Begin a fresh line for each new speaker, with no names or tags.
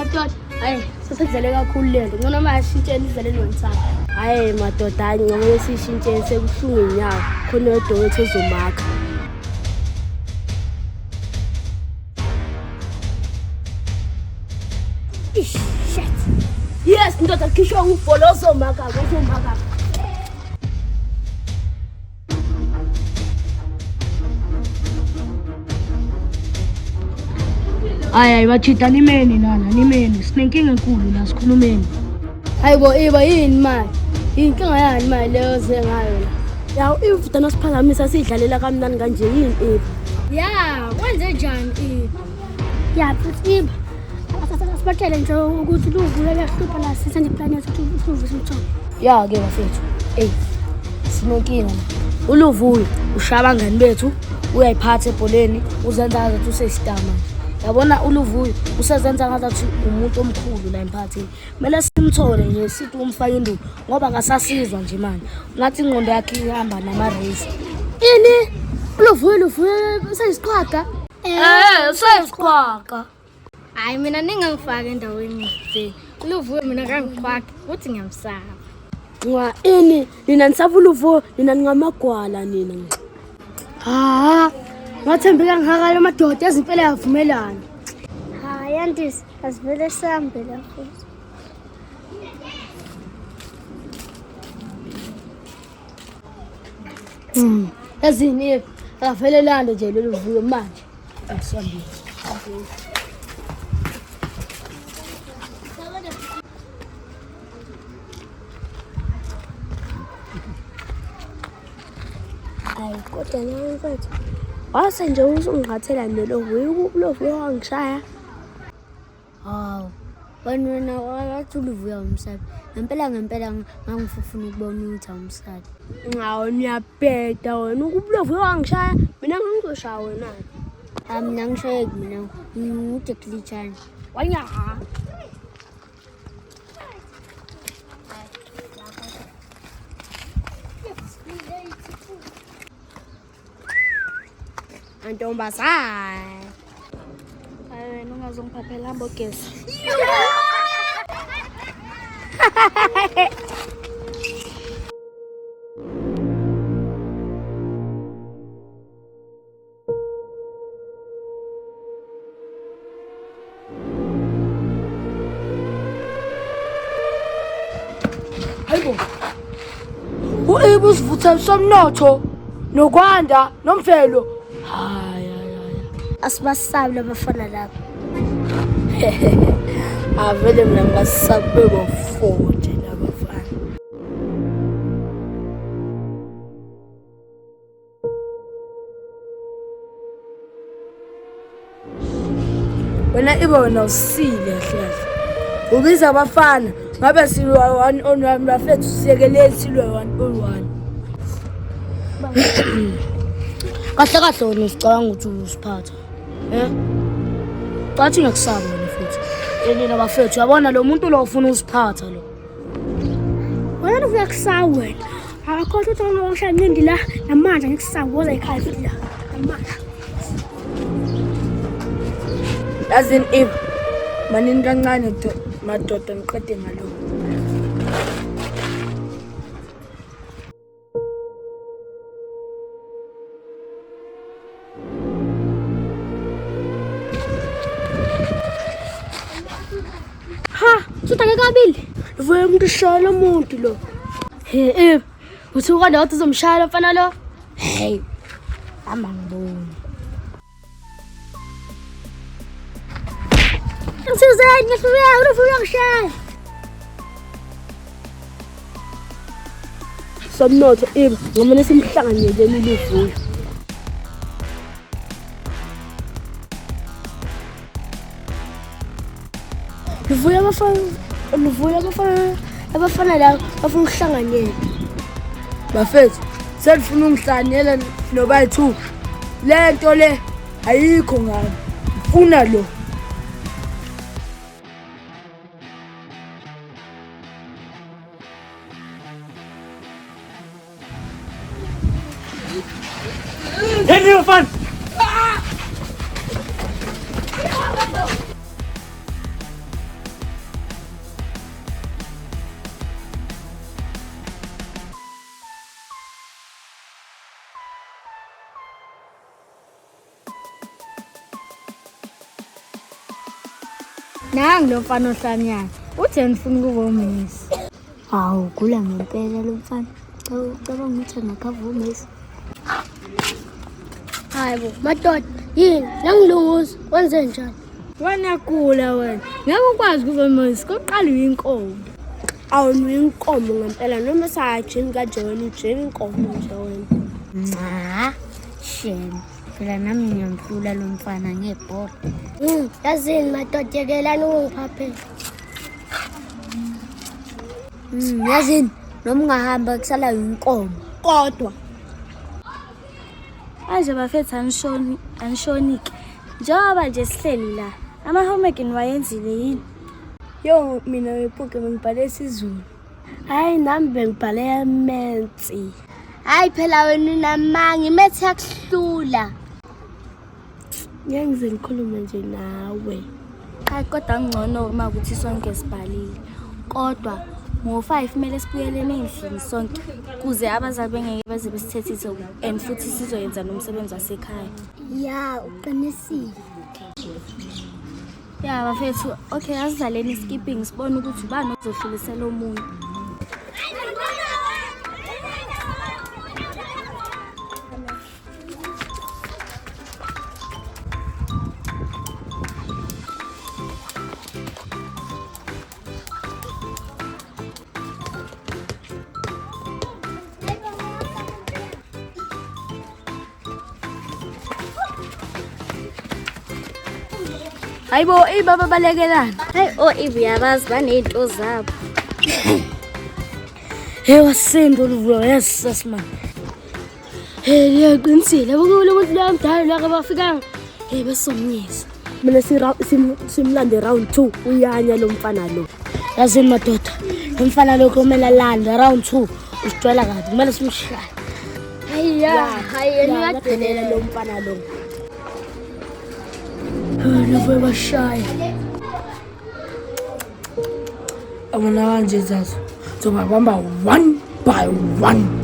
madoda. Hayi, sesedlale kakhulu lento. Ngcono mayashintshela idlaleni wensana. Hayi madoda, hayi ngeke sishintshele sekuhlungu inyawo. Khona udokotela ezomakha. Shit. Yes, ndoda khishwa ngubholozo maka, uzomaka. Hayi bachita nimeni nana, nimeni. Sinenkinga enkulu la sikhulumeni. Hayibo iba yini manje? Inkinga yani manje leyo zengayo la. Yaw ivuta nosiphakamisa sidlalela kamnani kanje yini iba? Ya, kwenze njani iba? Ya futhi iba. Asasiphathele nje ukuthi luvule lehlupha la sisende planet ukuthi uvuse umthombo. Ya ke bafethu. Sinenkinga la. Uluvuyo ushaya abangani bethu, uyayiphatha ebholeni, uzenza ngathi usesitama. Yabona uluvuyo usezenza ngathi umuntu omkhulu la emphakathini. Kumele simthole nje sithi umfaka induku ngoba akasasizwa nje manje. Ngathi ingqondo yakhe ihamba nama race. Ini? Uluvuyo usayisiqhaga? Usayisiqhaga. Hayi mina ningangifaka endaweni nje. Uluvuyo mina kangiqhaga uthi ngiyamsaba. Ngwa ini nina nisafa uluvuyo nina ningamagwala nina. Ngathembeka ngihakala amadoda ezimpela yavumelana. Hayi andisi asivele sambe la futhi. Yazini akavelelana nje lolu vuyo manje. Asambile. Hayi kodwa nawe mfethu. Wase nje uzungithathela nelo vuyo wangishaya. Hawu. Wena wathi uluvuyo umsaba. Ngempela ngangifuna ukubona ukuthi awumsaba. Hawu niyabheda wena ukubulovuyo wangishaya mina ngizoshaya wena. Mina ngishayeki mina ngudeklichana. Wanya. Antombazane. Hayi ungazongiphaphela hamba ogesi. Hayibo. Ubusivutha somnotho nokwanda nomvelo. Hayi. Asibasabi labafana lapha. Avele mina ngasabe bofonje labafana. Wena iba wena usile kahle. Ubiza abafana ngabe silwe 1 on 1 bafethu siyekelele silwe 1 on 1. Kahle wena usicabanga ukuthi usiphatha. Bathi ngiyakusaba wena futhi. Yena bafethu uyabona lo muntu lo ufuna usiphatha lo. Wena uyakusaba wena. Akakho ukuthi unohlala nindi la namandla ngikusaba woza ekhaya futhi la. Namandla. Yazini if manini kancane madoda ngiqede ngalo. Sutake kabili. Vuye umuntu shaya umuntu lo. Uthuka ndothi uzomshaya mfana lo. Hey. Hamba ngibona. Ngizizeni ngifuna ukushaya. Somnotho ngomane simhlanganyeleni luvuyo. Luvuyo abafana la bafuna ukuhlanganyela. Bafethu, selifuna ungihlanyela nobayithu. Lento le ayikho ngami. Ufuna lo. Hey, fun. Nangu lo mfana ohlanyana. Uthi ngifuna ukuba umisi.
Hawu, gula ngempela lo mfana. Ucabanga ukuthi angakava umisi.
Hayibo, madoda, yini? Nangilunguza, wenze njani? Wena gula wena. Ngeke ukwazi ukuba umisi, koqala uyinkomo. Awuyinkomo ngempela noma sayajini kaJohn ujini inkomo nje wena.
Shem. Phela nami ngiyamhlula lo mfana ngebhola.
Yazini madoda yekelani ungiphaphela.
Yazini noma ungahamba kusala inkomo.
Kodwa
Aje bafethu anishonike. Njengoba nje sihleli la. Ama-homework niwayenzile yini?
yo mina wepuke ngibhale isiZulu. Hayi nami bengibhale Mensi.
Hayi phela wena namanga imethe yakuhlula.
Ngeke ngize ngikhulume nje nawe.
Hayi kodwa ngcono uma ukuthi sonke sibhalile. Kodwa ngo-5 kumele sibuyelene endlini sonke kuze abazali bengeke baze besithethise and futhi sizoyenza nomsebenzi wasekhaya.
Ya, uqinisile.
Ya bafethu, okay asidlaleni skipping sibone ukuthi ubani ozohlulisela omunye.
Hayibo, baba balekelana.
Hayi Eve yabazi baney'nto zabo.
Hey wasindo oluvulo yesisasimani. Hey liyaqinisile ukule ukuthi la mdala la kabafikanga. Hey besomnyisa. Mina simlande round 2 uyanya lo mfana lo. Yazini madoda. Lo mfana lo kumele lande round 2 usitwela kabi kumele simshaya.
Hayi yena
uyadelela lo mfana lo. Love bashaya. Abona kanje zazo. Zobabamba 1 by 1.